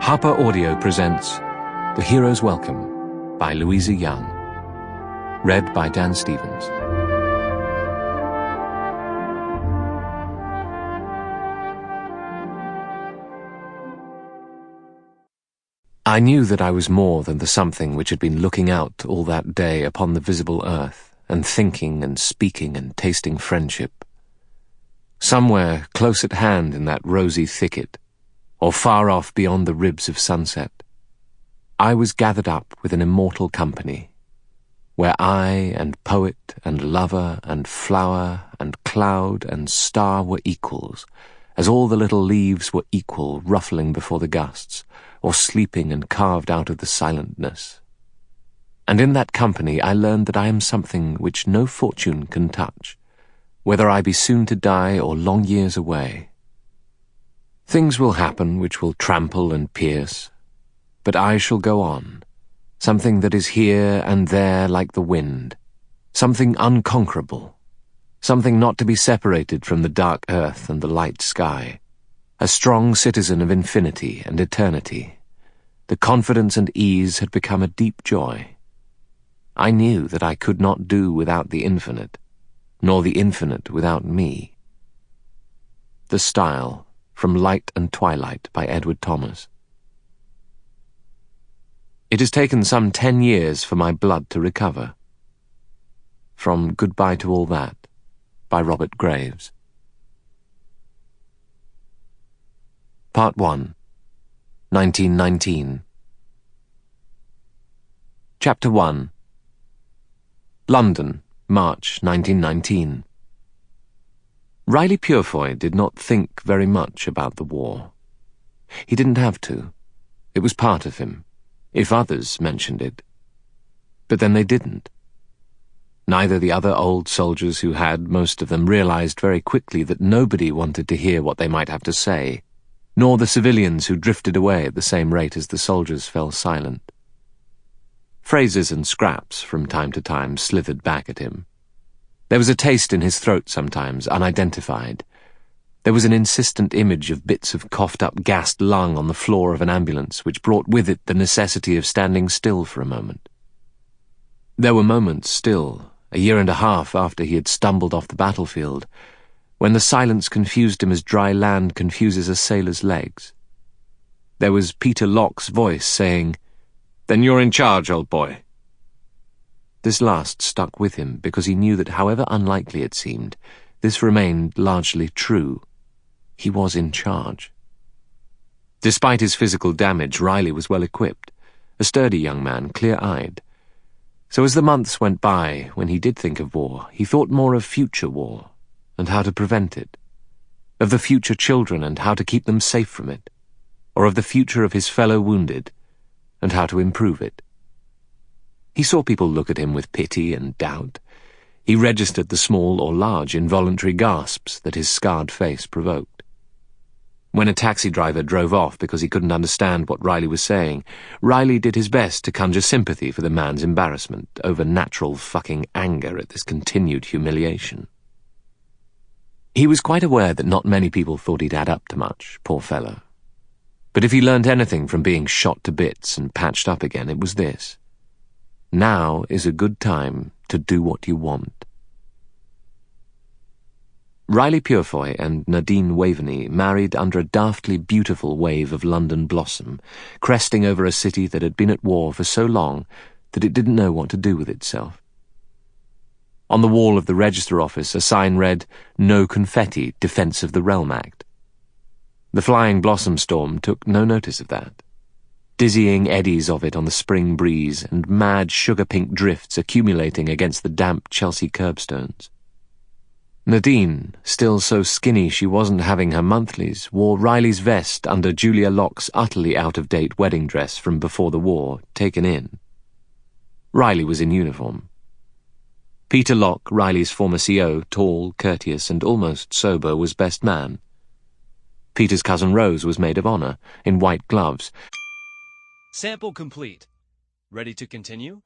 Harper Audio presents The Hero's Welcome by Louisa Young. Read by Dan Stevens. I knew that I was more than the something which had been looking out all that day upon the visible earth, and thinking and speaking and tasting friendship. Somewhere close at hand in that rosy thicket, or far off beyond the ribs of sunset, I was gathered up with an immortal company, where I and poet and lover and flower and cloud and star were equals, as all the little leaves were equal ruffling before the gusts, or sleeping and carved out of the silentness. And in that company I learned that I am something which no fortune can touch, whether I be soon to die or long years away. Things will happen which will trample and pierce, but I shall go on, something that is here and there like the wind, something unconquerable, something not to be separated from the dark earth and the light sky, a strong citizen of infinity and eternity. The confidence and ease had become a deep joy. I knew that I could not do without the infinite, nor the infinite without me. The Style, from Light and Twilight by Edward Thomas. It has taken some 10 years for my blood to recover. From Goodbye to All That by Robert Graves. Part 1, 1919. Chapter 1. London, March 1919. Riley Purefoy did not think very much about the war. He didn't have to. It was part of him, if others mentioned it. But then they didn't. Neither the other old soldiers who had, most of them, realized very quickly that nobody wanted to hear what they might have to say, nor the civilians who drifted away at the same rate as the soldiers fell silent. Phrases and scraps from time to time slithered back at him. There was a taste in his throat sometimes, unidentified. There was an insistent image of bits of coughed-up gassed lung on the floor of an ambulance, which brought with it the necessity of standing still for a moment. There were moments still, a year and a half after he had stumbled off the battlefield, when the silence confused him as dry land confuses a sailor's legs. There was Peter Locke's voice saying, "Then you're in charge, old boy." This last stuck with him because he knew that however unlikely it seemed, this remained largely true. He was in charge. Despite his physical damage, Riley was well equipped, a sturdy young man, clear-eyed. So as the months went by, when he did think of war, he thought more of future war, and how to prevent it, of the future children and how to keep them safe from it, or of the future of his fellow wounded, and how to improve it. He saw people look at him with pity and doubt. He registered the small or large involuntary gasps that his scarred face provoked. When a taxi driver drove off because he couldn't understand what Riley was saying, Riley did his best to conjure sympathy for the man's embarrassment over natural fucking anger at this continued humiliation. He was quite aware that not many people thought he'd add up to much, poor fellow. But if he learned anything from being shot to bits and patched up again, it was this: now is a good time to do what you want. Riley Purefoy and Nadine Waverney married under a daftly beautiful wave of London blossom, cresting over a city that had been at war for so long that it didn't know what to do with itself. On the wall of the register office a sign read, "No confetti, Defence of the Realm Act." The flying blossom storm took no notice of that. Dizzying eddies of it on the spring breeze and mad sugar-pink drifts accumulating against the damp Chelsea curbstones. Nadine, still so skinny she wasn't having her monthlies, wore Riley's vest under Julia Locke's utterly out-of-date wedding dress from before the war, taken in. Riley was in uniform. Peter Locke, Riley's former CO, tall, courteous, and almost sober, was best man. Peter's cousin Rose was maid of honor, in white gloves. Sample complete. Ready to continue?